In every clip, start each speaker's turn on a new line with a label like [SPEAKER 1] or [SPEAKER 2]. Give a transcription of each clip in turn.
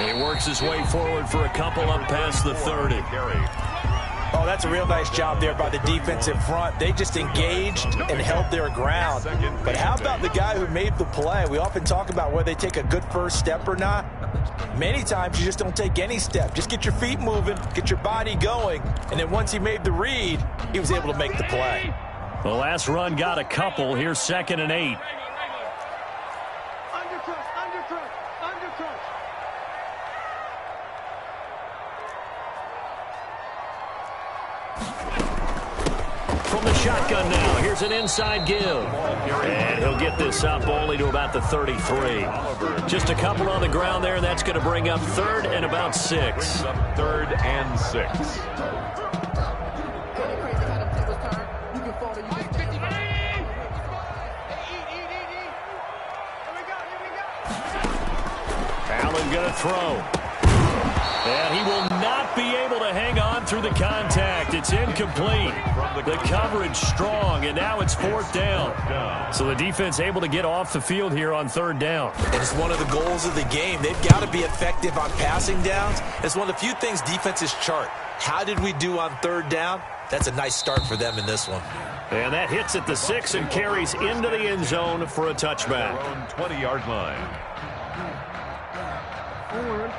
[SPEAKER 1] He works his way forward for a couple up past the 30.
[SPEAKER 2] Oh, that's a real nice job there by the defensive front. They just engaged and held their ground. But how about the guy who made the play? We often talk about whether they take a good first step or not. Many times you just don't take any step. Just get your feet moving, get your body going, and then once he made the read, he was able to make the play.
[SPEAKER 1] The last run got a couple. Here's 2nd and 8. From the shotgun now, here's an inside give. And he'll get this up only to about the 33. Just a couple on the ground there, and that's going to bring up 3rd and about 6.
[SPEAKER 3] 3rd and 6.
[SPEAKER 1] Allen going to throw. And he will not be able to hang on through the contact. It's incomplete. The coverage strong, and now it's 4th down. So the defense able to get off the field here on 3rd down.
[SPEAKER 2] And it's one of the goals of the game. They've got to be effective on passing downs. It's one of the few things defenses chart. How did we do on 3rd down? That's a nice start for them in this one.
[SPEAKER 1] And that hits at the 6 and carries into the end zone for a touchback.
[SPEAKER 3] 20-yard line.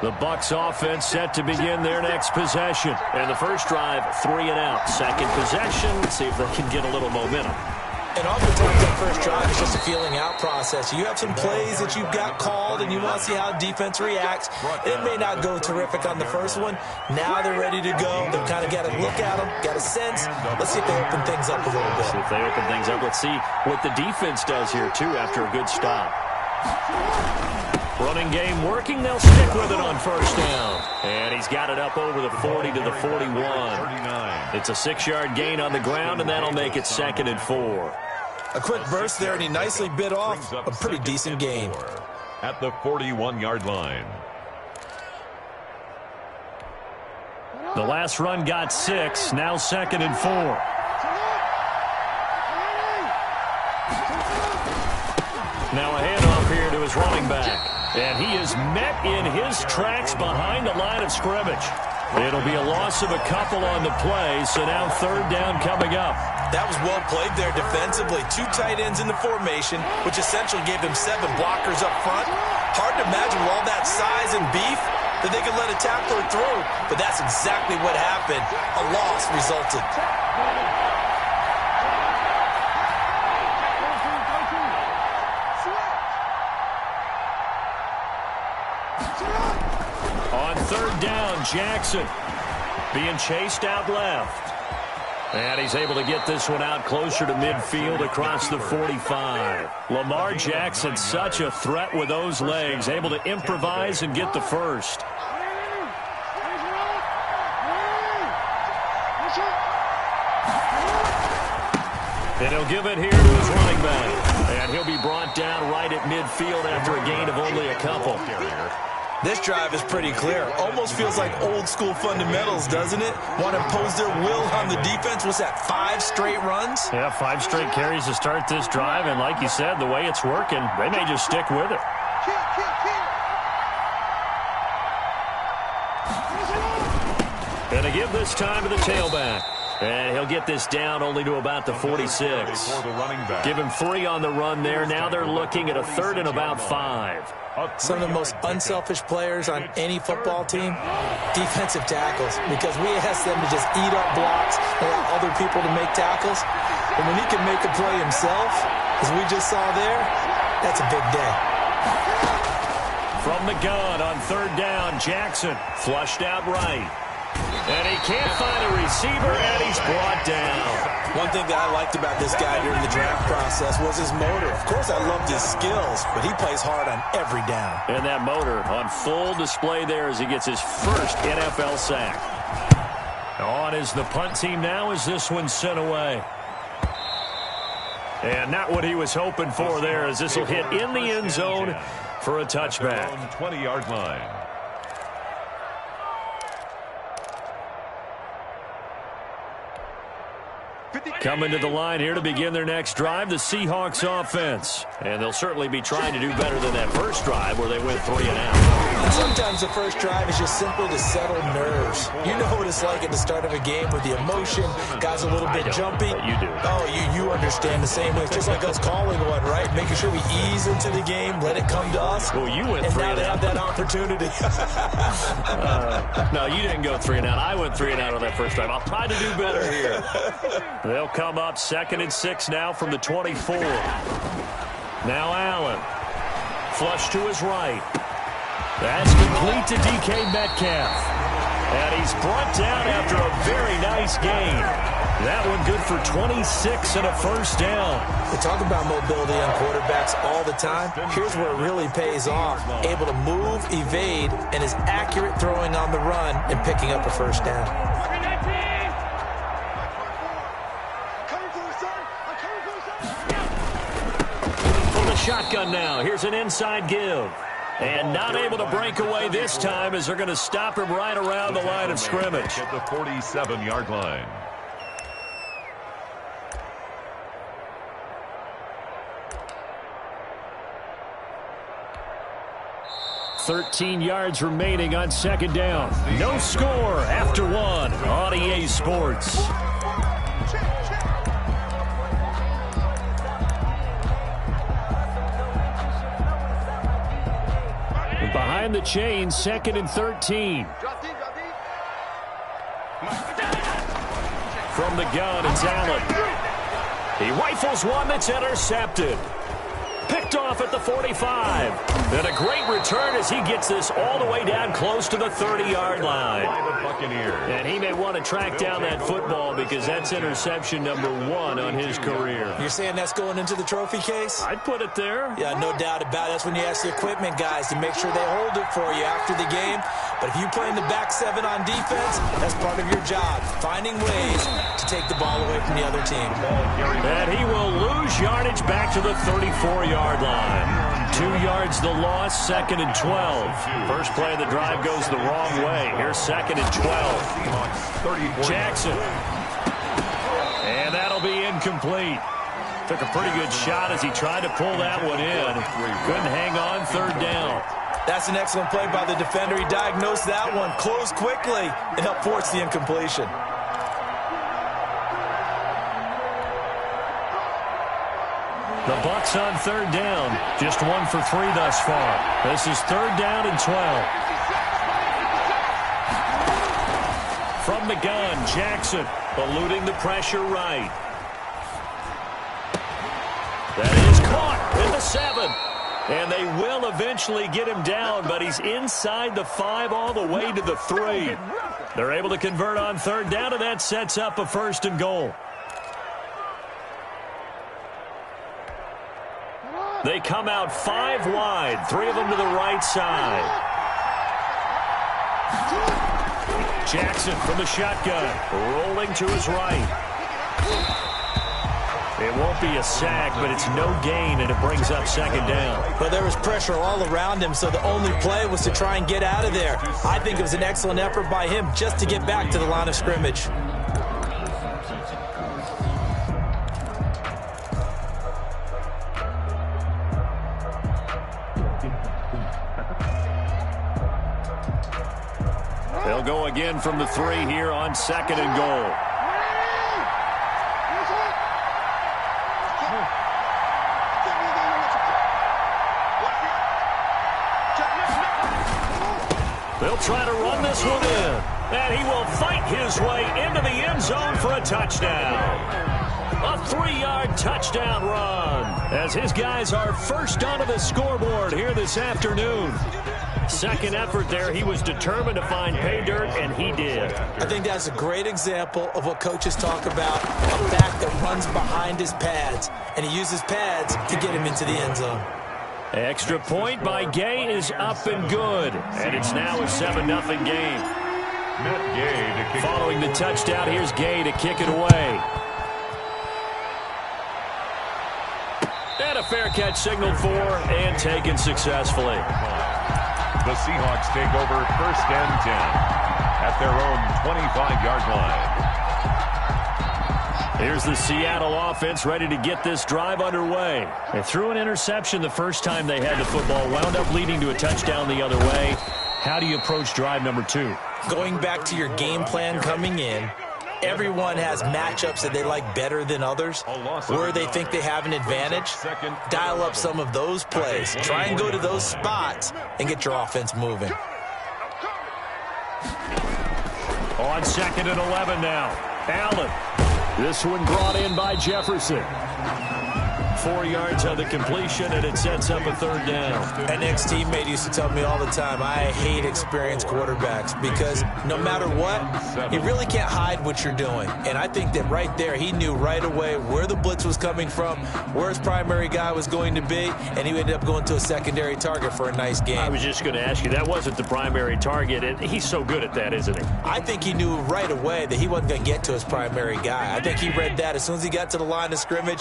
[SPEAKER 1] The Bucs offense set to begin their next possession. And the first drive, 3 and out. Second possession, let's see if they can get a little momentum.
[SPEAKER 2] And oftentimes that first drive is just a feeling out process. You have some plays that you've got called and you want to see how defense reacts. It may not go terrific on the first one. Now they're ready to go. They've kind of got to look at them, got a sense. Let's see if they open things up a little bit.
[SPEAKER 1] See if they open things up. Let's see what the defense does here, too, after a good stop. Running game working. They'll stick with it on 1st down. And he's got it up over the 40 to the 41. It's a 6-yard gain on the ground, and that'll make it 2nd and 4.
[SPEAKER 2] A quick burst there, and he nicely bit off a pretty decent gain.
[SPEAKER 3] At the 41-yard line.
[SPEAKER 1] The last run got 6. Now 2nd and 4. Now a handoff here to his running back. And he is met in his tracks behind the line of scrimmage. It'll be a loss of a couple on the play, so now 3rd down coming up.
[SPEAKER 2] That was well played there defensively. 2 tight ends in the formation, which essentially gave them 7 blockers up front. Hard to imagine with all that size and beef that they could let a tackler through, but that's exactly what happened. A loss resulted.
[SPEAKER 1] On 3rd down, Jackson being chased out left. And he's able to get this one out closer to midfield across the 45. Lamar Jackson, such a threat with those legs, able to improvise and get the first. And he'll give it here to his running back. And he'll be brought down right at midfield after a gain of only a couple.
[SPEAKER 2] This drive is pretty clear. Almost feels like old school fundamentals, doesn't it? Want to impose their will on the defense. What's that, 5 straight runs?
[SPEAKER 1] Yeah, 5 straight carries to start this drive. And like you said, the way it's working, they may just stick with it. And a give this time to the tailback. And he'll get this down only to about the 46. Give him 3 on the run there. Now they're looking at a 3rd and about 5.
[SPEAKER 2] Some of the most unselfish players on any football team, defensive tackles, because we ask them to just eat up blocks, allow other people to make tackles. And when he can make a play himself, as we just saw there, that's a big day.
[SPEAKER 1] From the gun on 3rd down, Jackson flushed out right. And he can't find a receiver, and he's brought down.
[SPEAKER 2] One thing that I liked about this guy during the draft process was his motor. Of course, I loved his skills, but he plays hard on every down.
[SPEAKER 1] And that motor on full display there as he gets his first NFL sack. On is the punt team now as this one's sent away. And not what he was hoping for there, as this will hit in the end zone for a touchback.
[SPEAKER 3] 20-yard line.
[SPEAKER 1] Coming to the line here to begin their next drive, the Seahawks offense. And they'll certainly be trying to do better than that first drive where they went 3 and out.
[SPEAKER 2] Sometimes the first drive is just simply to settle nerves. You know what it's like at the start of a game with the emotion, guys a little bit jumpy.
[SPEAKER 1] You do.
[SPEAKER 2] Oh, you understand the same way. It's just like us calling one, right? Making sure we ease into the game, let it come to us.
[SPEAKER 1] Well, you went
[SPEAKER 2] and
[SPEAKER 1] 3
[SPEAKER 2] now
[SPEAKER 1] and
[SPEAKER 2] they
[SPEAKER 1] out.
[SPEAKER 2] have that opportunity.
[SPEAKER 1] No, you didn't go 3 and out. I went 3 and out on that first drive. I'll try to do better here. They'll come up 2nd and 6 now from the 24. Now Allen. Flush to his right. That's complete to DK Metcalf. And he's brought down after a very nice gain. That one good for 26 and a first down.
[SPEAKER 2] We talk about mobility on quarterbacks all the time. Here's where it really pays off. Able to move, evade, and is accurate throwing on the run and picking up a first down.
[SPEAKER 1] From the shotgun now, here's an inside give. And not able to break away this time as they're going to stop him right around the line of scrimmage.
[SPEAKER 3] At the 47-yard line.
[SPEAKER 1] $13 yards remaining on 2nd down. No score after 1 on EA Sports. Behind the chains, 2nd and 13. From the gun, it's Allen. He rifles one that's intercepted. Picked off at the 45. And a great return as he gets this all the way down close to the 30-yard line. And he may want to track down that football because that's interception number 1 on his career.
[SPEAKER 2] You're saying that's going into the trophy case?
[SPEAKER 1] I'd put it there.
[SPEAKER 2] Yeah, no doubt about it. That's when you ask the equipment guys to make sure they hold it for you after the game. But if you play in the back 7 on defense, that's part of your job, finding ways to take the ball away from the other team.
[SPEAKER 1] And he will lose yardage back to the 34-yard line. 2 yards the loss, 2nd and 12. First play of the drive goes the wrong way. Here's 2nd and 12. Jackson. And that'll be incomplete. Took a pretty good shot as he tried to pull that one in. Couldn't hang on 3rd down.
[SPEAKER 2] That's an excellent play by the defender. He diagnosed that one, closed quickly, and helped force the incompletion.
[SPEAKER 1] The Bucs on 3rd down. Just 1 for 3 thus far. This is 3rd down and 12. From the gun, Jackson eluding the pressure right. That is caught in the 7. And they will eventually get him down, but he's inside the 5 all the way to the 3. They're able to convert on 3rd down, and that sets up a 1st and goal. They come out 5 wide, 3 of them to the right side. Jackson from the shotgun, rolling to his right. It won't be a sack, but it's no gain, and it brings up 2nd down.
[SPEAKER 2] But there was pressure all around him, so the only play was to try and get out of there. I think it was an excellent effort by him just to get back to the line of scrimmage.
[SPEAKER 1] They'll go again from the 3 here on 2nd and goal. They'll try to run this one in. And he will fight his way into the end zone for a touchdown. A 3-yard touchdown run as his guys are first onto the scoreboard here this afternoon. Second effort there, he was determined to find pay dirt, and he did.
[SPEAKER 2] I think that's a great example of what coaches talk about, a back that runs behind his pads, and he uses pads to get him into the end zone.
[SPEAKER 1] Extra point by Gay is up and good, and it's now a 7-0 game. Following the touchdown, here's Gay to kick it away. And a fair catch signaled for and taken successfully.
[SPEAKER 3] The Seahawks take over 1st and 10 at their own 25-yard line.
[SPEAKER 1] Here's the Seattle offense ready to get this drive underway. They threw an interception the first time they had the football, wound up leading to a touchdown the other way. How do you approach drive number 2?
[SPEAKER 2] Going back to your game plan coming in, everyone has matchups that they like better than others, where they think they have an advantage. Dial up some of those plays. Try and go to those spots and get your offense moving.
[SPEAKER 1] On 2nd and 11 now. Allen. This one brought in by Jefferson. 4 yards on the completion, and it sets up a 3rd down.
[SPEAKER 2] An ex-teammate used to tell me all the time, I hate experienced quarterbacks because no matter what, you really can't hide what you're doing. And I think that right there, he knew right away where the blitz was coming from, where his primary guy was going to be, and he ended up going to a secondary target for a nice game.
[SPEAKER 1] I was just going to ask you, that wasn't the primary target, and he's so good at that, isn't he?
[SPEAKER 2] I think he knew right away that he wasn't going to get to his primary guy. I think he read that as soon as he got to the line of scrimmage,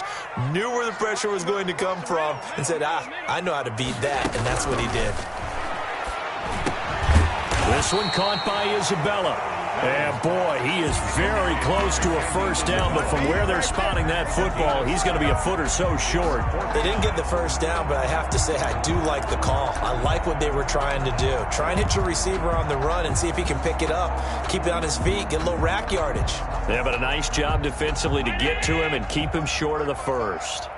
[SPEAKER 2] knew where the pressure was going to come from, and said, I know how to beat that, and that's what he did.
[SPEAKER 1] This one caught by Isabella. And boy, he is very close to a 1st down, but from where they're spotting that football, he's going to be a foot or so short.
[SPEAKER 2] They didn't get the 1st down, but I have to say I do like the call. I like what they were trying to do. Try and hit your receiver on the run and see if he can pick it up, keep it on his feet, get a little rack yardage.
[SPEAKER 1] Yeah, but a nice job defensively to get to him and keep him short of the 1st.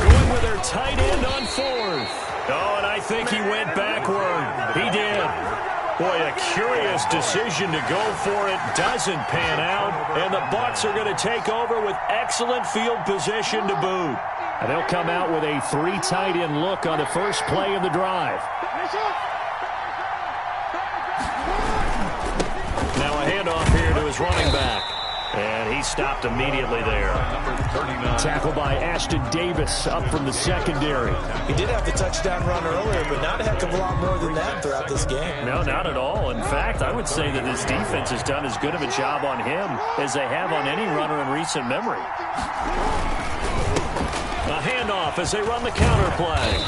[SPEAKER 1] Going with their tight end on 4th. Oh, and I think he went backward. He did. Boy, a curious decision to go for it. Doesn't pan out. And the Bucs are going to take over with excellent field position to boot. And they'll come out with a 3 tight end look on the first play of the drive. Now a handoff here to his running back. And he stopped immediately there. Tackled by Ashton Davis up from the secondary.
[SPEAKER 2] He did have the touchdown run earlier, but not a heck of a lot more than that throughout this game.
[SPEAKER 1] No, not at all. In fact, I would say that this defense has done as good of a job on him as they have on any runner in recent memory. A handoff as they run the counter play.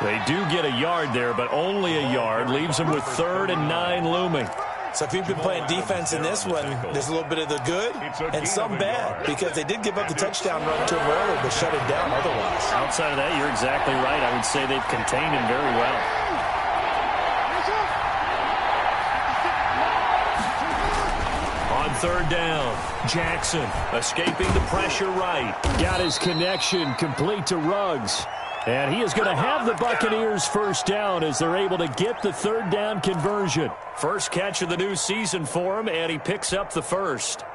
[SPEAKER 1] They do get a yard there, but only a yard. Leaves them with 3rd and 9 looming.
[SPEAKER 2] So if you've been playing defense in this one, there's a little bit of the good and some bad, because they did give up the touchdown run to him earlier, but shut it down otherwise.
[SPEAKER 1] Outside of that, you're exactly right. I would say they've contained him very well. On 3rd down, Jackson escaping the pressure right. Got his connection complete to Ruggs. And he is going to have the Buccaneers 1st down as they're able to get the 3rd down conversion. First catch of the new season for him, and he picks up the 1st.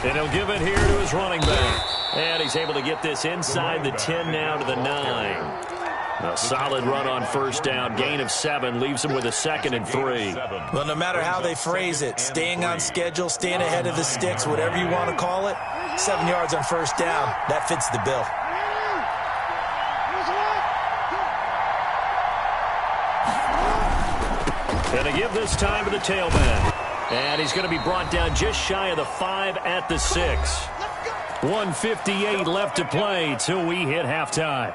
[SPEAKER 1] And he'll give it here to his running back. And he's able to get this inside the 10 now to the 9. A solid run on 1st down. Gain of 7 leaves him with a 2nd and 3.
[SPEAKER 2] Well, no matter how they phrase it, staying on schedule, staying ahead of the sticks, whatever you want to call it, 7 yards on 1st down, that fits the bill.
[SPEAKER 1] And they give this time to the tailback. And he's going to be brought down just shy of the 5 at the 6. 1:58 left to play till we hit halftime.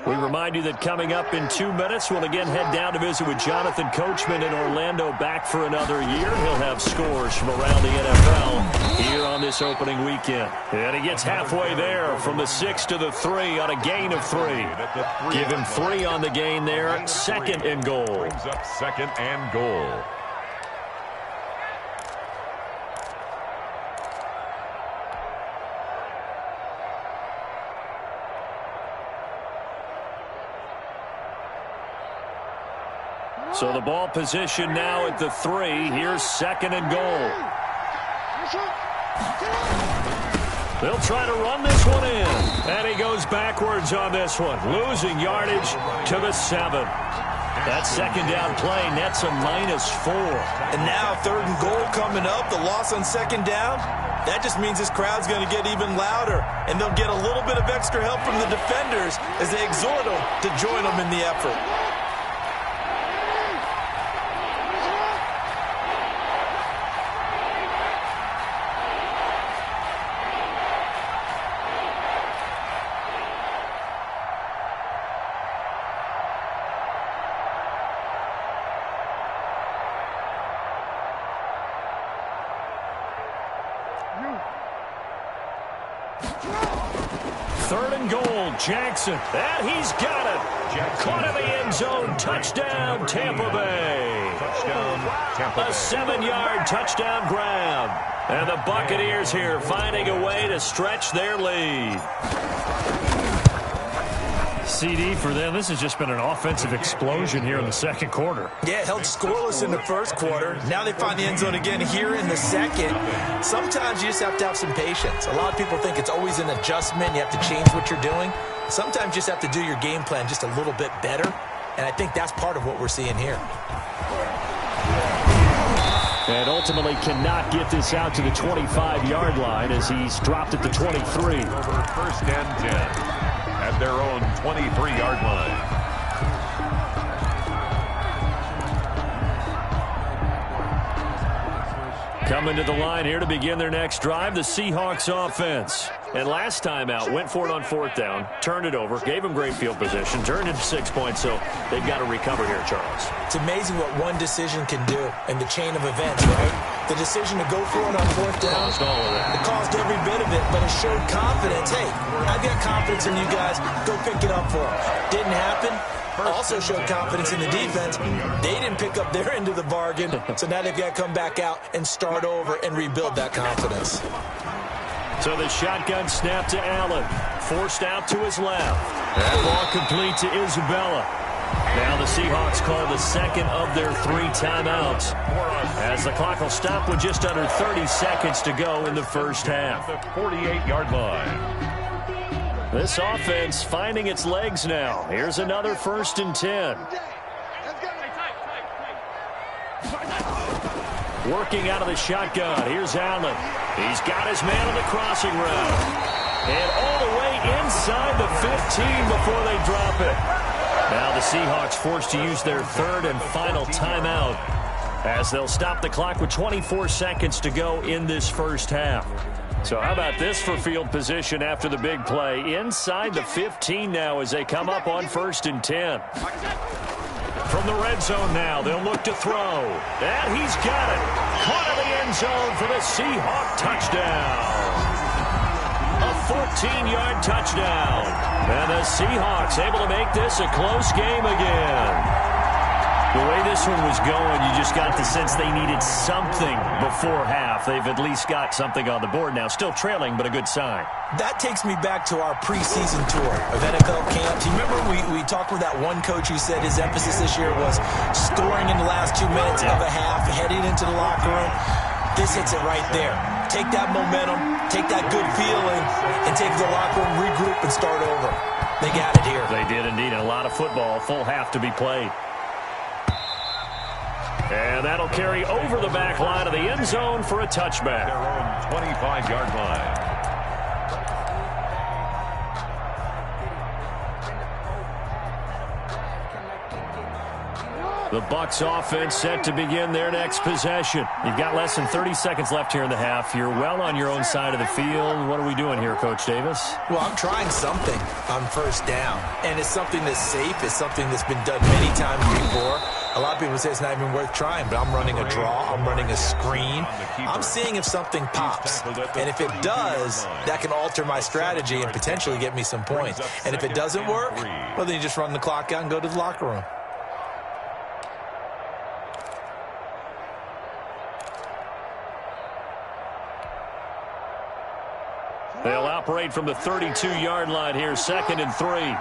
[SPEAKER 1] We remind you that coming up in 2 minutes, we'll again head down to visit with Jonathan Coachman in Orlando, back for another year. He'll have scores from around the NFL here on this opening weekend. And he gets halfway there from the 6 to the 3 on a gain of 3. Give him 3 on the gain there. 2nd and goal.
[SPEAKER 3] Brings up 2nd and goal.
[SPEAKER 1] So the ball position now at the 3. Here's 2nd and goal. They'll try to run this one in. And he goes backwards on this one. Losing yardage to the 7. That second down play nets a -4.
[SPEAKER 2] And now 3rd and goal coming up. The loss on 2nd down. That just means this crowd's going to get even louder. And they'll get a little bit of extra help from the defenders as they exhort them to join them in the effort.
[SPEAKER 1] Jackson, and he's got it. Caught in the end zone. Touchdown, Tampa Bay. A 7-yard touchdown grab. And the Buccaneers here finding a way to stretch their lead. CD for them, this has just been an offensive explosion here in the second quarter.
[SPEAKER 2] Yeah, held scoreless in the first quarter. Now they find the end zone again here in the second. Sometimes you just have to have some patience. A lot of people think it's always an adjustment. You have to change what you're doing. Sometimes you just have to do your game plan just a little bit better. And I think that's part of what we're seeing here.
[SPEAKER 1] And ultimately cannot get this out to the 25-yard line as he's dropped at the 23.
[SPEAKER 3] Over 1st and 10. At their own 23-yard line.
[SPEAKER 1] Coming to the line here to begin their next drive, the Seahawks offense. And last time out, went for it on 4th down, turned it over, gave them great field position, turned it to 6 points, so they've got to recover here, Charles.
[SPEAKER 2] It's amazing what one decision can do in the chain of events, right? The decision to go for it on 4th down, it caused every bit of it, but it showed confidence. Hey, I've got confidence in you guys. Go pick it up for them. Didn't happen. Also showed confidence in the defense. They didn't pick up their end of the bargain, so now they've got to come back out and start over and rebuild that confidence.
[SPEAKER 1] So the shotgun snap to Allen. Forced out to his left. That ball complete to Isabella. Now the Seahawks call the second of their 3 timeouts, as the clock will stop with just under 30 seconds to go in the first half.
[SPEAKER 3] The 48-yard line.
[SPEAKER 1] This offense finding its legs now. Here's another 1st and 10. Working out of the shotgun. Here's Allen. He's got his man on the crossing route. And all the way inside the 15 before they drop it. Now the Seahawks forced to use their 3rd and final timeout as they'll stop the clock with 24 seconds to go in this first half. So how about this for field position after the big play? Inside the 15 now as they come up on 1st and 10. From the red zone now, they'll look to throw. And he's got it. Caught in the end zone for the Seahawk touchdown. A 14-yard touchdown. And the Seahawks able to make this a close game again. The way this one was going, you just got the sense they needed something before half. They've at least got something on the board now. Still trailing, but a good sign.
[SPEAKER 2] That takes me back to our preseason tour of NFL camps. You remember we talked with that one coach who said his emphasis this year was scoring in the last 2 minutes of a half, heading into the locker room. This hits it right there. Take that momentum, take that good feeling, and take the locker room, regroup, and start over. They got it here.
[SPEAKER 1] They did indeed. And a lot of football, full half to be played. And that'll carry over the back line of the end zone for a touchback.
[SPEAKER 3] Their own 25-yard line.
[SPEAKER 1] The Bucs offense set to begin their next possession. You've got less than 30 seconds left here in the half. You're well on your own side of the field. What are we doing here, Coach Davis?
[SPEAKER 2] Well, I'm trying something on 1st down. And it's something that's safe. It's something that's been done many times before. A lot of people say it's not even worth trying, but I'm running a draw. I'm running a screen. I'm seeing if something pops. And if it does, that can alter my strategy and potentially get me some points. And if it doesn't work, well, then you just run the clock out and go to the locker room.
[SPEAKER 1] They'll operate from the 32-yard line here, 2nd and 3.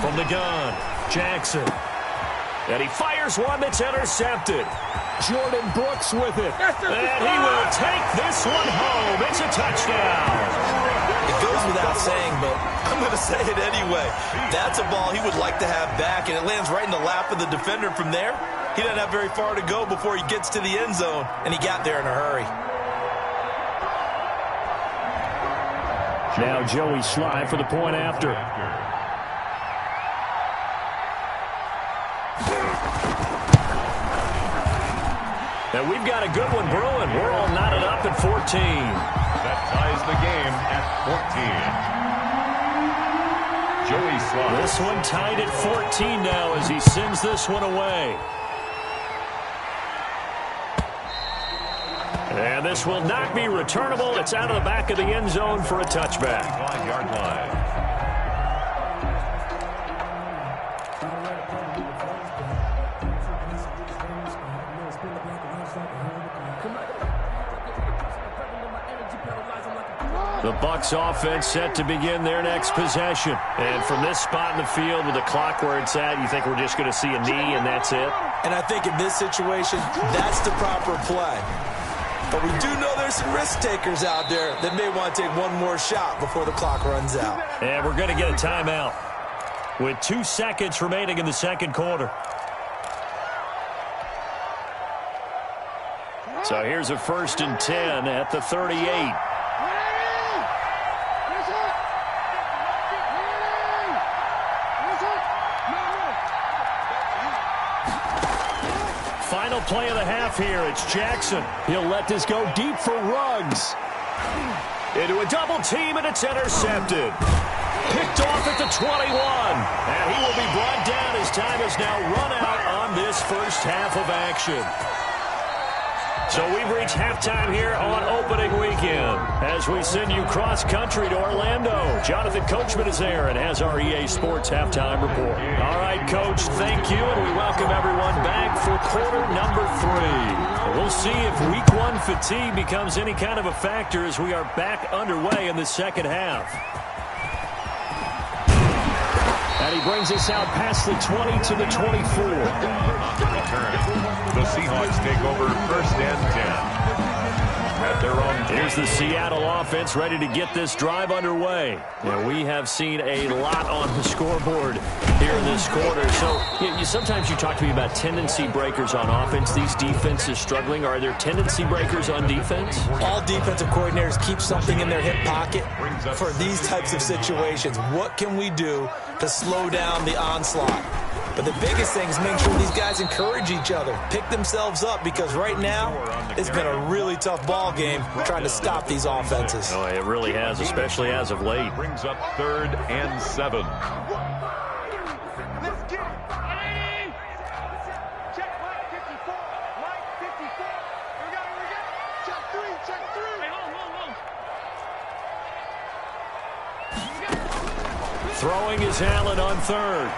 [SPEAKER 1] From the gun, Jackson. And he fires one that's intercepted. Jordan Brooks with it. And he will take this one home. It's a touchdown.
[SPEAKER 2] The goes without saying, but I'm going to say it anyway. That's a ball he would like to have back, and it lands right in the lap of the defender. From there, he doesn't have very far to go before he gets to the end zone, and he got there in a hurry.
[SPEAKER 1] Now Joey Sly for the point after. And we've got a good one brewing. We're all knotted up at 14.
[SPEAKER 3] That ties the game at 14. Joey Sly.
[SPEAKER 1] This one tied at 14 now as he sends this one away. And this will not be returnable. It's out of the back of the end zone for a touchback.
[SPEAKER 3] 5-yard line.
[SPEAKER 1] The Bucs offense set to begin their next possession. And from this spot in the field with the clock where it's at, you think we're just going to see a knee and that's it?
[SPEAKER 2] And I think in this situation, that's the proper play. But we do know there's some risk takers out there that may want to take one more shot before the clock runs out.
[SPEAKER 1] And we're going to get a timeout with 2 seconds remaining in the second quarter. So here's a 1st and 10 at the 38. Final play of the half here. It's Jackson. He'll let this go deep for Ruggs. Into a double team, and it's intercepted. Picked off at the 21. And he will be brought down. His time has now run out on this first half of action. So we've reached halftime here on opening weekend as we send you cross-country to Orlando. Jonathan Coachman is there and has our EA Sports halftime report. All right, Coach, thank you, and we welcome everyone back for quarter number 3. We'll see if week 1 fatigue becomes any kind of a factor as we are back underway in the second half. And he brings us out past the 20 to the 24.
[SPEAKER 3] The Seahawks take over 1st and 10. At their own.
[SPEAKER 1] Here's the Seattle offense ready to get this drive underway. And we have seen a lot on the scoreboard here in this quarter. So sometimes you talk to me about tendency breakers on offense. These defenses struggling. Are there tendency breakers on defense?
[SPEAKER 2] All defensive coordinators keep something in their hip pocket for these types of situations. What can we do to slow down the onslaught? But the biggest thing is make sure these guys encourage each other, pick themselves up, because right now it's been a really tough ball game trying to stop these offenses.
[SPEAKER 1] Oh, it really has, especially as of late.
[SPEAKER 3] Brings up 3rd and 7.
[SPEAKER 4] Let's get it. Check Mike 54. Mike 54. We got it. Check 3. Check 3. Hey, hold.
[SPEAKER 1] Throwing is Allen on 3rd.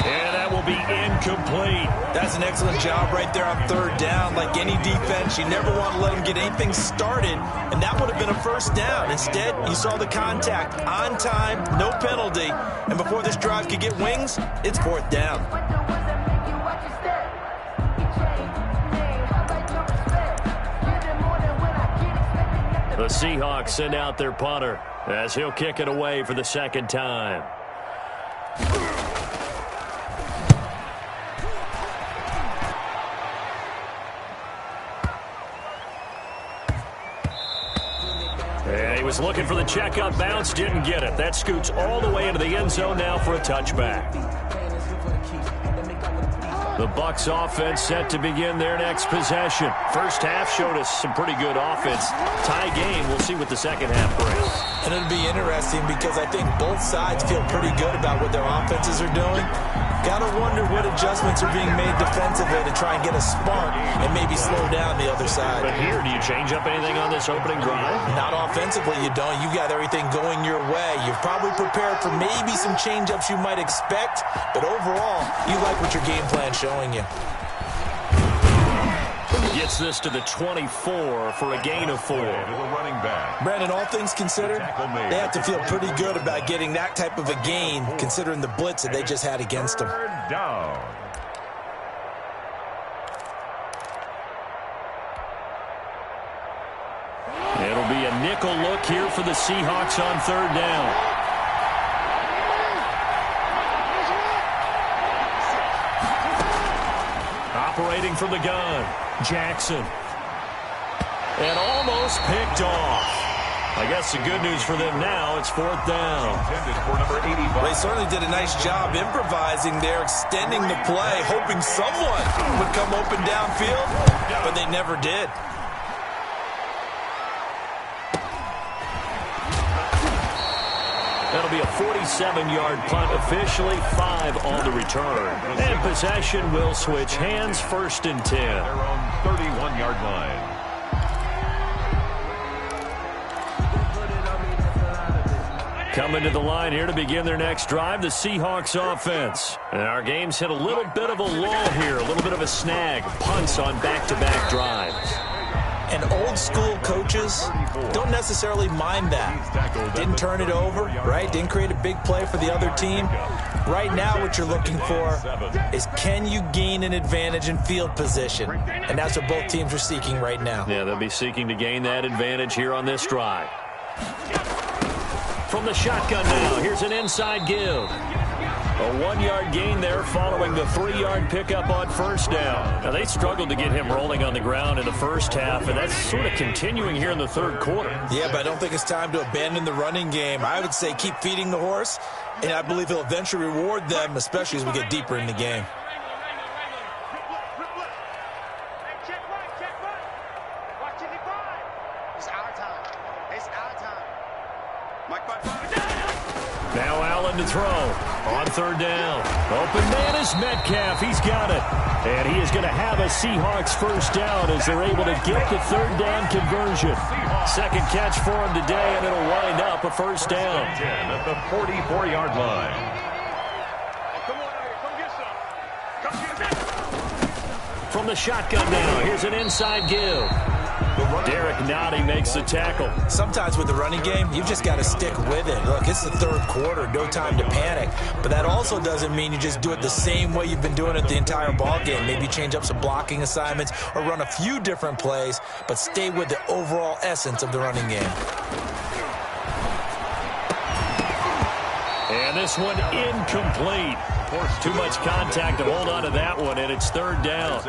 [SPEAKER 1] And that will be incomplete.
[SPEAKER 2] That's an excellent job right there on 3rd down. Like any defense, you never want to let them get anything started, and that would have been a 1st down. Instead, you saw the contact on time, no penalty, and before this drive could get wings, it's 4th down.
[SPEAKER 1] The Seahawks send out their punter as he'll kick it away for the 2nd time. And he was looking for the checkup bounce, didn't get it. That scoots all the way into the end zone now for a touchback. The Bucs offense set to begin their next possession. First half showed us some pretty good offense. Tie game, we'll see what the second half brings.
[SPEAKER 2] And it'll be interesting because I think both sides feel pretty good about what their offenses are doing. Got to wonder what adjustments are being made defensively to try and get a spark and maybe slow down the other side.
[SPEAKER 1] But here, do you change up anything on this opening drive?
[SPEAKER 2] Not offensively, you don't. You got everything going your way. You're probably prepared for maybe some change-ups you might expect, but overall, you like what your game plan's showing you.
[SPEAKER 1] Gets this to the 24 for a gain of 4.
[SPEAKER 3] Running back.
[SPEAKER 2] Brandon, all things considered, they have to feel pretty good about getting that type of a gain, considering the blitz that they just had against them.
[SPEAKER 3] 3rd down.
[SPEAKER 1] It'll It'll be a nickel look here for the Seahawks on third down. Operating from the gun, Jackson. And almost picked off. I guess the good news for them now, it's fourth down.
[SPEAKER 2] They certainly did a nice job improvising there, extending the play, hoping someone would come open downfield, but they never did.
[SPEAKER 1] That'll be a 47-yard punt, officially 5 on the return. And possession will switch hands, first and 10.
[SPEAKER 3] Their own 31-yard line.
[SPEAKER 1] Coming to the line here to begin their next drive, the Seahawks offense. And our game's hit a little bit of a lull here, a little bit of a snag. Punts on back-to-back drives.
[SPEAKER 2] And old-school coaches don't necessarily mind that. Didn't turn it over, right? Didn't create a big play for the other team. Right now what you're looking for is, can you gain an advantage in field position? And that's what both teams are seeking right now.
[SPEAKER 1] Yeah, they'll be seeking to gain that advantage here on this drive. From the shotgun now, here's an inside give. A 1-yard gain there following the 3-yard pickup on first down. Now, they struggled to get him rolling on the ground in the first half, and that's sort of continuing here in the third quarter.
[SPEAKER 2] Yeah, but I don't think it's time to abandon the running game. I would say keep feeding the horse, and I believe he'll eventually reward them, especially as we get deeper in the game.
[SPEAKER 1] Now Allen to throw on third down. Open man is Metcalf. He's got it. And he is going to have a Seahawks first down as they're able to get the third down conversion. Second catch for him today, and it'll wind up a first down.
[SPEAKER 3] At the 44-yard line.
[SPEAKER 1] From the shotgun now, here's an inside give. Derek Nottie makes the tackle.
[SPEAKER 2] Sometimes with the running game, you've just got to stick with it. Look, it's the third quarter, no time to panic. But that also doesn't mean you just do it the same way you've been doing it the entire ball game. Maybe change up some blocking assignments or run a few different plays, but stay with the overall essence of the running game.
[SPEAKER 1] And this one incomplete. Too much contact to hold on to that one, and it's third down.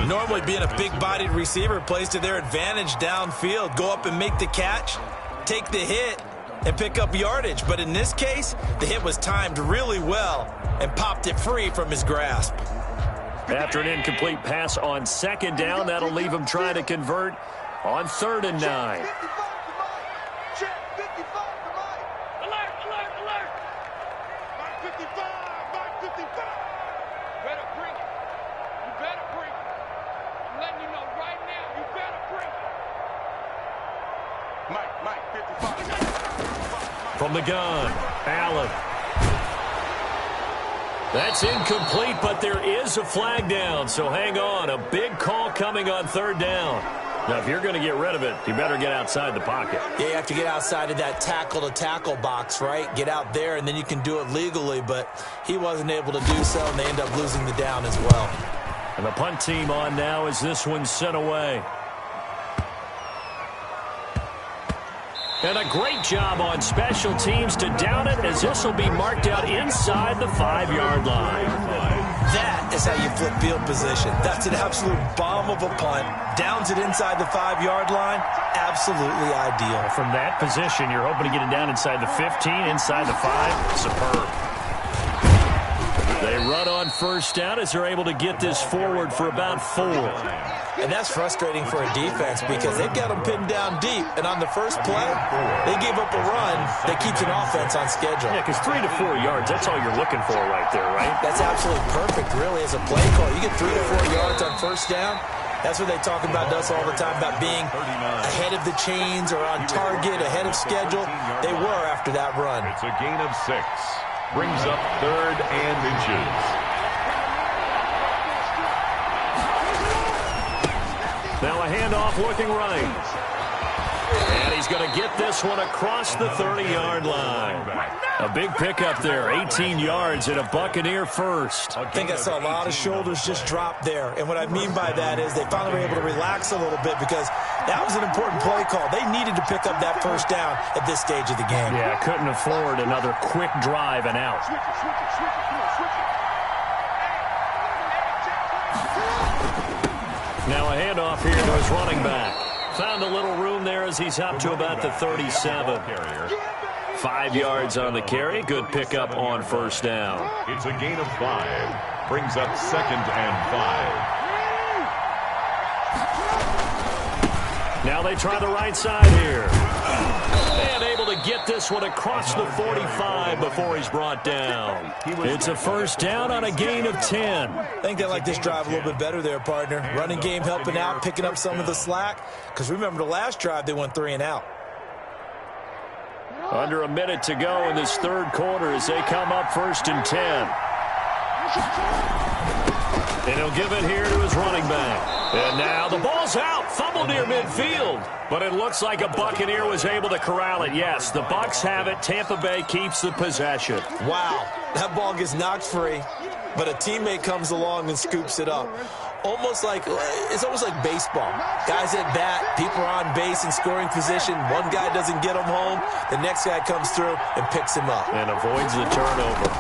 [SPEAKER 2] Normally being a big-bodied receiver plays to their advantage downfield. Go up and make the catch, take the hit, and pick up yardage. But in this case, the hit was timed really well and popped it free from his grasp.
[SPEAKER 1] After an incomplete pass on second down, that'll leave him trying to convert on 3rd and 9. From the gun, Allen. That's incomplete, but there is a flag down, so hang on. A big call coming on 3rd down. Now, if you're going to get rid of it, you better get outside the pocket.
[SPEAKER 2] Yeah, you have to get outside of that tackle-to-tackle box, right? Get out there, and then you can do it legally, but he wasn't able to do so, and they end up losing the down as well.
[SPEAKER 1] And the punt team on now as this one's sent away. And a great job on special teams to down it, as this will be marked out inside the 5-yard line.
[SPEAKER 2] That is how you flip field position. That's an absolute bomb of a punt. Downs it inside the 5-yard line. Absolutely ideal.
[SPEAKER 1] From that position, you're hoping to get it down inside the 15, inside the 5. Superb. They run on first down as they're able to get this forward for about 4.
[SPEAKER 2] And that's frustrating for a defense because they've got them pinned down deep. And on the first play, they gave up a run that keeps an offense on schedule.
[SPEAKER 1] Yeah, because 3 to 4 yards, that's all you're looking for right there, right?
[SPEAKER 2] That's absolutely perfect, really, as a play call. You get 3 to 4 yards on first down. That's what they talk about us all the time, about being ahead of the chains or on target, ahead of schedule. They were after that run.
[SPEAKER 3] It's a gain of 6. Brings up 3rd and inches.
[SPEAKER 1] Now a handoff looking right. And he's going to get this one across the 30-yard line. A big pickup there, 18 yards and a Buccaneer first.
[SPEAKER 2] I think I saw a lot of shoulders just drop there. And what I mean by that is they finally were able to relax a little bit because That was an important play call. They needed to pick up that first down at this stage of the game.
[SPEAKER 1] Yeah, couldn't afford another quick drive and out. Now a handoff here to his running back. Found a little room there as he's up to about the 37. 5 yards on the carry. Good pickup on first down.
[SPEAKER 3] It's a gain of 5. Brings up 2nd and 5.
[SPEAKER 1] Now they try the right side here. And able to get this one across the 45 before he's brought down. It's a first down on a gain of 10.
[SPEAKER 2] I think they like this drive a little bit better there, partner. Running game helping out, picking up some of the slack. Because remember, the last drive, they went 3 and out.
[SPEAKER 1] Under a minute to go in this third quarter as they come up 1st and 10. And he'll give it here to his running back. And now the ball's out. Fumble near midfield. But it looks like a Buccaneer was able to corral it. Yes, the Bucs have it. Tampa Bay keeps the possession.
[SPEAKER 2] Wow, that ball gets knocked free, but a teammate comes along and scoops it up. It's almost like baseball. Guys at bat, people are on base in scoring position. One guy doesn't get him home. The next guy comes through and picks him up.
[SPEAKER 1] And avoids the turnover.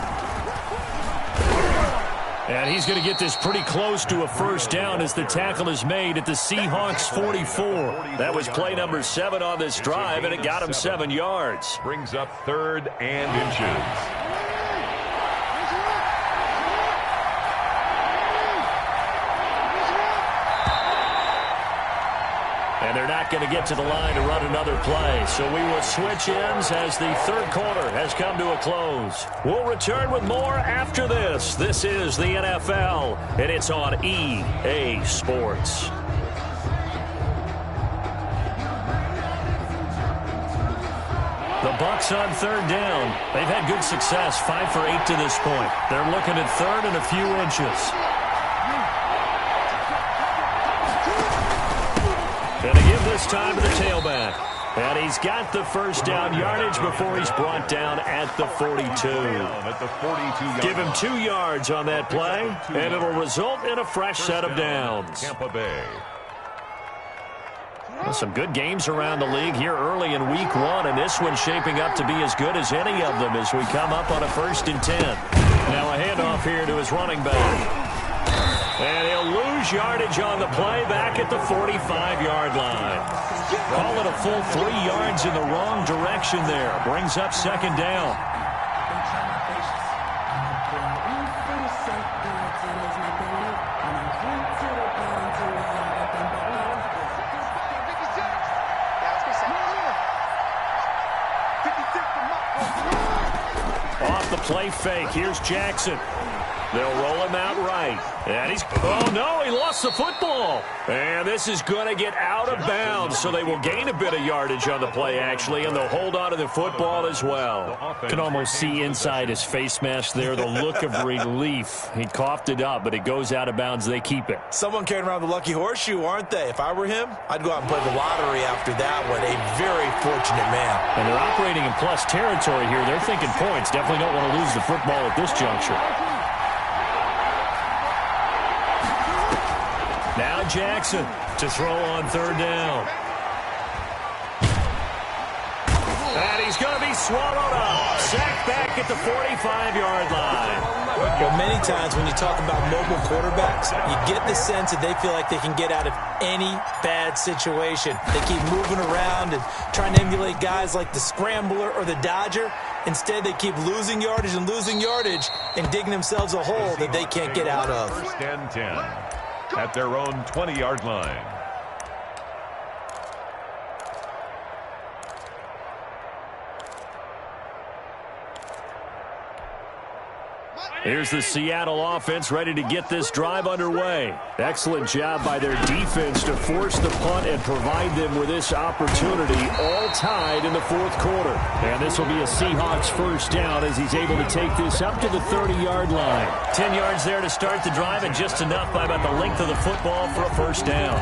[SPEAKER 1] And he's going to get this pretty close to a first down as the tackle is made at the Seahawks 44. That was play number 7 on this drive, and it got him 7 yards.
[SPEAKER 3] Brings up 3rd and inches.
[SPEAKER 1] And they're not going to get to the line to run another play. So we will switch ends as the third quarter has come to a close. We'll return with more after this. This is the NFL, and it's on EA Sports. The Bucs on 3rd down. They've had good success, 5 for 8 to this point. They're looking at 3rd and a few inches. And to give this time to the tailback. And he's got the first down yardage before he's brought down at the 42. Give him 2 yards on that play, and it'll result in a fresh set of downs.
[SPEAKER 3] Tampa Bay.
[SPEAKER 1] Well, some good games around the league here early in week 1, and this one's shaping up to be as good as any of them as we come up on a 1st and 10. Now a handoff here to his running back. And he'll lose yardage on the play back at the 45-yard line. Call it a full 3 yards in the wrong direction there. Brings up 2nd down. Off the play fake. Here's Jackson. They'll roll him out right. And oh no, he lost the football. And this is going to get out of bounds, so they will gain a bit of yardage on the play, actually, and they'll hold on to the football as well. Can almost see inside his face mask there the look of relief. He coughed it up, but it goes out of bounds. They keep it.
[SPEAKER 2] Someone carrying around the lucky horseshoe, aren't they? If I were him, I'd go out and play the lottery after that one. A very fortunate man.
[SPEAKER 1] And they're operating in plus territory here. They're thinking points. Definitely don't want to lose the football at this juncture. Now Jackson to throw on 3rd down. And he's going to be swallowed up. Sacked back at the 45-yard line.
[SPEAKER 2] Well, many times when you talk about mobile quarterbacks, you get the sense that they feel like they can get out of any bad situation. They keep moving around and trying to emulate guys like the Scrambler or the Dodger. Instead, they keep losing yardage and digging themselves a hole that they can't get out of.
[SPEAKER 3] 1st and 10 at their own 20-yard line.
[SPEAKER 1] Here's the Seattle offense ready to get this drive underway. Excellent job by their defense to force the punt and provide them with this opportunity, all tied in the 4th quarter. And this will be a Seahawks first down as he's able to take this up to the 30-yard line. 10 yards there to start the drive, and just enough by about the length of the football for a first down.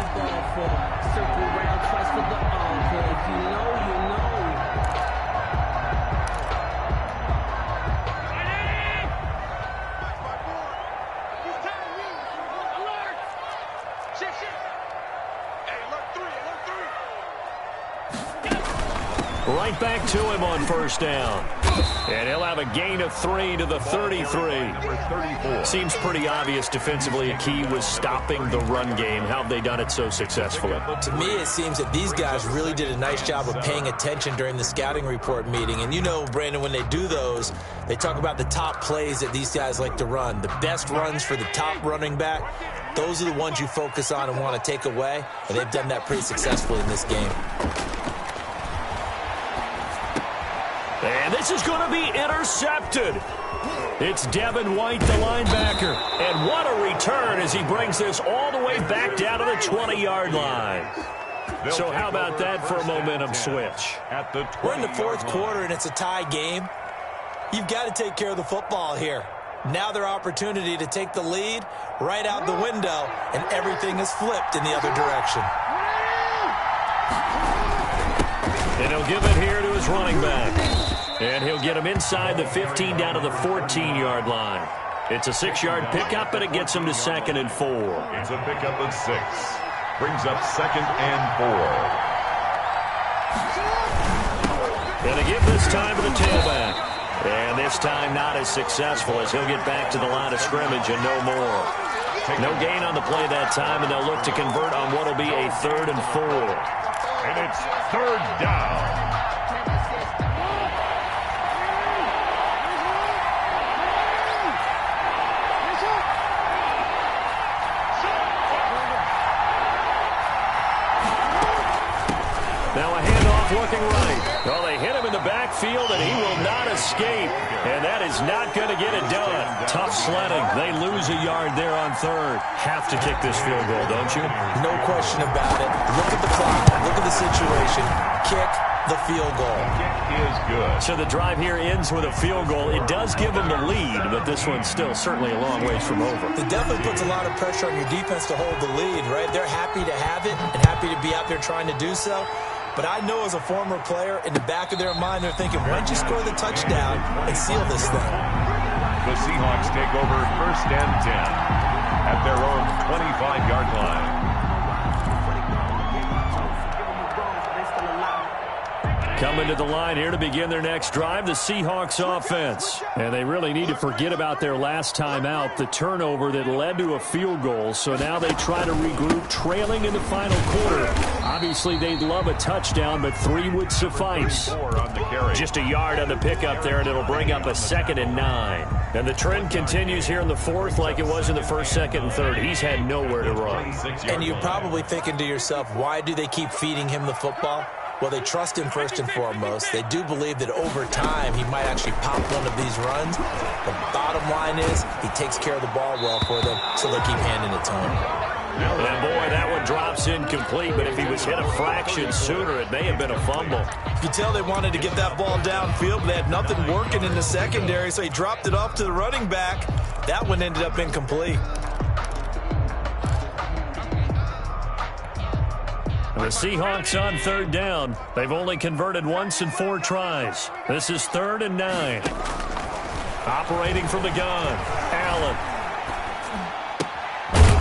[SPEAKER 1] Right back to him on first down. And he'll have a gain of 3 to the 33. Seems pretty obvious defensively a key was stopping the run game. How have they done it so successfully?
[SPEAKER 2] To me, it seems that these guys really did a nice job of paying attention during the scouting report meeting. And you know, Brandon, when they do those, they talk about the top plays that these guys like to run. The best runs for the top running back, those are the ones you focus on and want to take away. And they've done that pretty successfully in this game.
[SPEAKER 1] And this is going to be intercepted. It's Devin White, the linebacker. And what a return as he brings this all the way back down to the 20-yard line. So how about that for a momentum switch?
[SPEAKER 2] We're in the fourth quarter, and it's a tie game. You've got to take care of the football here. Now their opportunity to take the lead right out the window, and everything is flipped in the other direction.
[SPEAKER 1] And he'll give it here to his running back. And he'll get him inside the 15 down to the 14-yard line. It's a 6-yard pickup, and it gets him to 2nd and 4.
[SPEAKER 3] It's a pickup of 6. Brings up 2nd and 4.
[SPEAKER 1] And they give this time to the tailback. And this time not as successful as he'll get back to the line of scrimmage and no more. No gain on the play that time, and they'll look to convert on what will be a 3rd and 4.
[SPEAKER 3] And it's 3rd down.
[SPEAKER 1] Now a handoff looking right. Well, they hit him in the backfield, and he will not escape. And that is not going to get it done. Tough sledding. They lose a yard there on 3rd. Have to kick this field goal, don't you?
[SPEAKER 2] No question about it. Look at the clock. Look at the situation. Kick the field goal.
[SPEAKER 3] Kick is good.
[SPEAKER 1] So the drive here ends with a field goal. It does give them the lead, but this one's still certainly a long ways from over.
[SPEAKER 2] It definitely puts a lot of pressure on your defense to hold the lead, right? They're happy to have it and happy to be out there trying to do so. But I know as a former player, in the back of their mind, they're thinking, why don't you score the touchdown and seal this thing?
[SPEAKER 3] The Seahawks take over 1st and 10 at their own 25-yard line.
[SPEAKER 1] Coming to the line here to begin their next drive, the Seahawks offense. And they really need to forget about their last time out, the turnover that led to a field goal. So now they try to regroup, trailing in the final quarter. Obviously, they'd love a touchdown, but 3 would suffice. Just a yard on the pickup there, and it'll bring up a 2nd and 9. And the trend continues here in the 4th like it was in the 1st, 2nd, and 3rd. He's had nowhere to run.
[SPEAKER 2] And you're probably thinking to yourself, why do they keep feeding him the football? Well, they trust him first and foremost. They do believe that over time he might actually pop one of these runs. The bottom line is he takes care of the ball well for them, so they keep handing it to him.
[SPEAKER 1] And boy, that one drops incomplete, but if he was hit a fraction sooner, it may have been a fumble.
[SPEAKER 2] You can tell they wanted to get that ball downfield, but they had nothing working in the secondary, so he dropped it off to the running back. That one ended up incomplete.
[SPEAKER 1] The Seahawks on 3rd down. They've only converted once in 4 tries. This is 3rd and 9. Operating from the gun, Allen.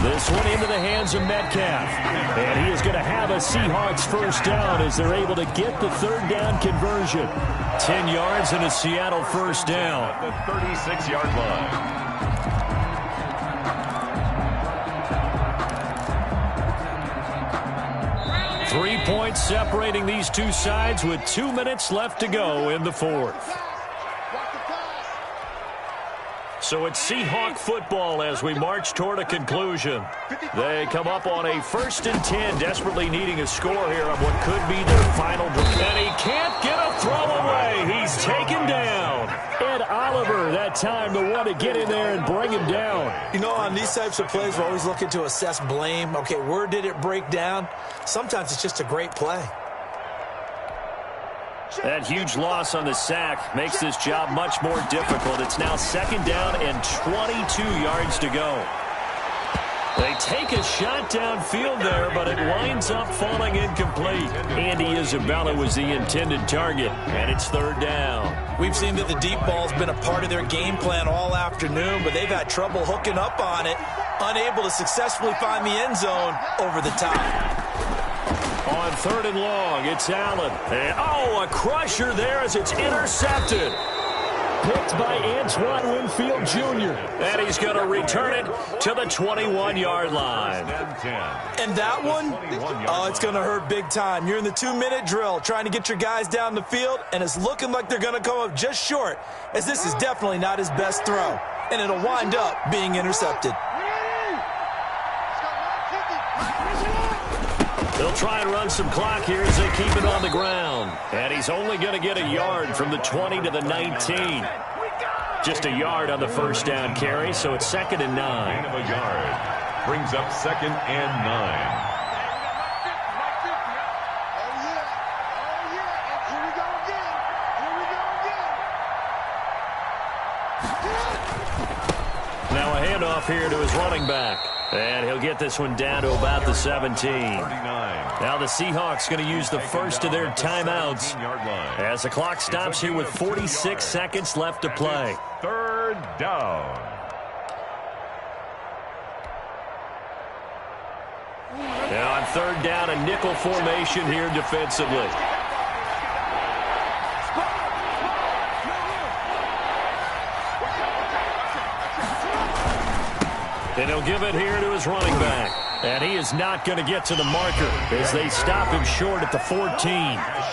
[SPEAKER 1] This one into the hands of Metcalf. And he is going to have a Seahawks 1st down as they're able to get the 3rd down conversion. 10 yards and a Seattle 1st down.
[SPEAKER 3] At the 36-yard line.
[SPEAKER 1] 3 points separating these two sides with 2 minutes left to go in the 4th. So it's Seahawk football as we march toward a conclusion. They come up on a 1st and 10, desperately needing a score here on what could be their final drive. And he can't get a throw away. He's taken down. Ed Oliver, that time the one to get in there and bring him down.
[SPEAKER 2] You know, on these types of plays, we're always looking to assess blame. Okay, where did it break down? Sometimes it's just a great play.
[SPEAKER 1] That huge loss on the sack makes this job much more difficult. It's now 2nd down and 22 yards to go. They take a shot downfield there, but it winds up falling incomplete. Andy Isabella was the intended target, and it's 3rd down.
[SPEAKER 2] We've seen that the deep ball's been a part of their game plan all afternoon, but they've had trouble hooking up on it, unable to successfully find the end zone over the top.
[SPEAKER 1] On 3rd and long, it's Allen. And, a crusher there as it's intercepted. Picked by Antoine Winfield Jr. And he's going to return it to the 21-yard line.
[SPEAKER 2] And that one, it's going to hurt big time. You're in the 2-minute drill trying to get your guys down the field, and it's looking like they're going to come up just short, as this is definitely not his best throw. And it'll wind up being intercepted.
[SPEAKER 1] They'll try and run some clock here as they keep it on the ground. And he's only going to get a yard from the 20 to the 19. Just a yard on the first down carry, so it's 2nd and 9.
[SPEAKER 3] Gain of a yard. Brings up 2nd and 9.
[SPEAKER 1] Now a handoff here to his running back. And he'll get this one down to about the 17. Now the Seahawks going to use the first of their timeouts as the clock stops here with 46 seconds left to play.
[SPEAKER 3] 3rd down.
[SPEAKER 1] Now on 3rd down, a nickel formation here defensively. And he'll give it here to his running back. And he is not going to get to the marker as they stop him short at the 14.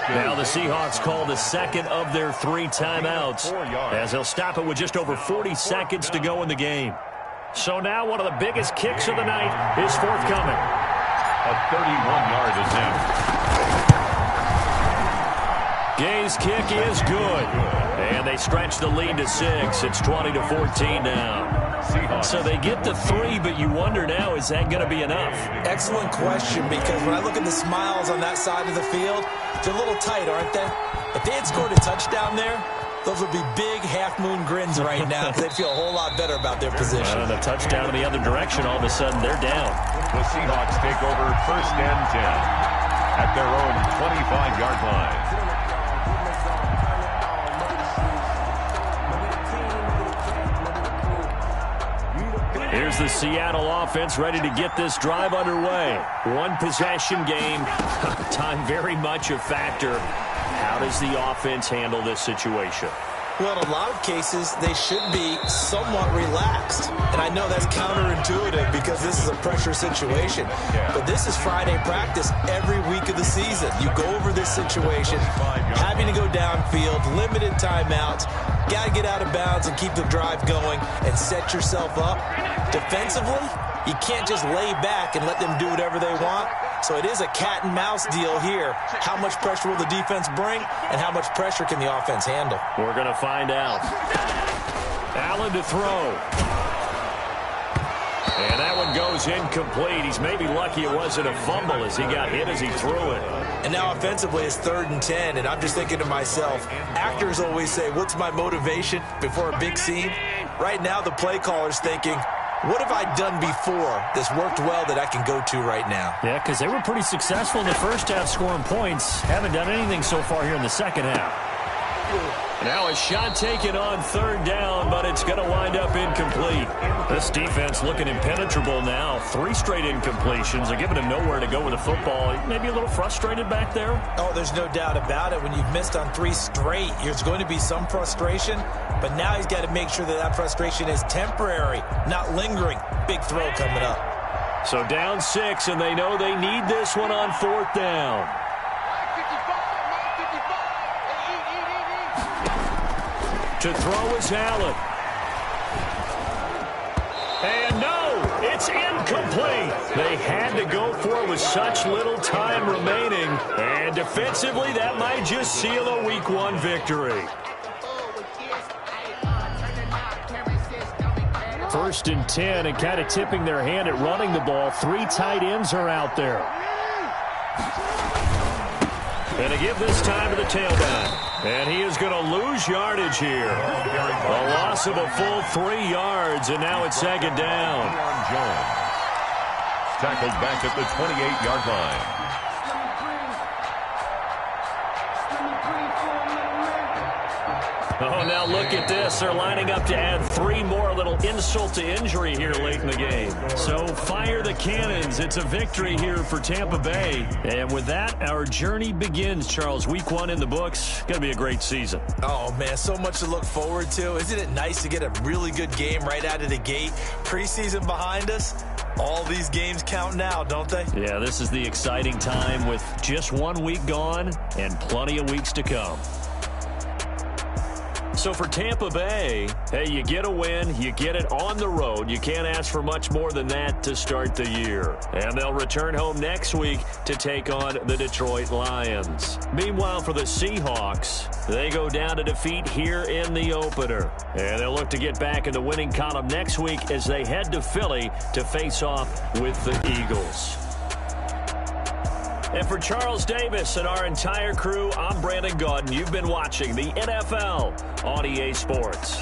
[SPEAKER 1] Now the Seahawks call the second of their 3 timeouts as they'll stop it with just over 40 seconds to go in the game. So now one of the biggest kicks of the night is forthcoming.
[SPEAKER 3] A 31-yard attempt.
[SPEAKER 1] Gay's kick is good. And they stretch the lead to 6. It's 20-14 now. So they get to 3, but you wonder now, is that going to be enough?
[SPEAKER 2] Excellent question, because when I look at the smiles on that side of the field, they're a little tight, aren't they? If they had scored a touchdown there, those would be big half-moon grins right now because they'd feel a whole lot better about their position.
[SPEAKER 1] And a touchdown in the other direction, all of a sudden they're down.
[SPEAKER 3] The Seahawks take over 1st and 10 at their own 25-yard line.
[SPEAKER 1] Here's the Seattle offense ready to get this drive underway. 1-possession game. Time very much a factor. How does the offense handle this situation?
[SPEAKER 2] Well, in a lot of cases, they should be somewhat relaxed. And I know that's counterintuitive because this is a pressure situation. But this is Friday practice every week of the season. You go over this situation, having to go downfield, limited timeouts, got to get out of bounds and keep the drive going and set yourself up. Defensively, you can't just lay back and let them do whatever they want. So it is a cat and mouse deal here. How much pressure will the defense bring, and how much pressure can the offense handle?
[SPEAKER 1] We're going to find out. Allen to throw. And that one goes incomplete. He's maybe lucky it wasn't a fumble as he got hit as he threw it.
[SPEAKER 2] And now offensively it's 3rd and 10, and I'm just thinking to myself, actors always say, what's my motivation before a big scene? Right now the play caller's thinking, what have I done before that's worked well that I can go to right now?
[SPEAKER 1] Yeah, because they were pretty successful in the first half scoring points. Haven't done anything so far here in the second half. Now a shot taken on 3rd down, but it's going to wind up incomplete. This defense looking impenetrable now. 3 straight incompletions. They're giving him nowhere to go with the football. Maybe a little frustrated back there?
[SPEAKER 2] Oh, there's no doubt about it. When you've missed on 3 straight, there's going to be some frustration. But now he's got to make sure that that frustration is temporary, not lingering. Big throw coming up.
[SPEAKER 1] So down 6, and they know they need this one on 4th down. To throw is Allen. And no, it's incomplete. They had to go for it with such little time remaining. And defensively, that might just seal a Week 1 victory. 1st and 10, and kind of tipping their hand at running the ball. 3 tight ends are out there. And to give this time to the tailback. And he is going to lose yardage here. A loss of a full 3 yards, and now it's 2nd down.
[SPEAKER 3] Tackled back at the 28-yard line.
[SPEAKER 1] Oh, now look at this. They're lining up to add 3 more, a little insult to injury here late in the game. So fire the cannons. It's a victory here for Tampa Bay. And with that, our journey begins, Charles. Week 1 in the books. Going to be a great season.
[SPEAKER 2] Oh, man, so much to look forward to. Isn't it nice to get a really good game right out of the gate? Preseason behind us. All these games count now, don't they?
[SPEAKER 1] Yeah, this is the exciting time with just 1 week gone and plenty of weeks to come. So for Tampa Bay, hey, you get a win, you get it on the road. You can't ask for much more than that to start the year. And they'll return home next week to take on the Detroit Lions. Meanwhile, for the Seahawks, they go down to defeat here in the opener. And they'll look to get back in the winning column next week as they head to Philly to face off with the Eagles. And for Charles Davis and our entire crew, I'm Brandon Gaudin. You've been watching the NFL on EA Sports.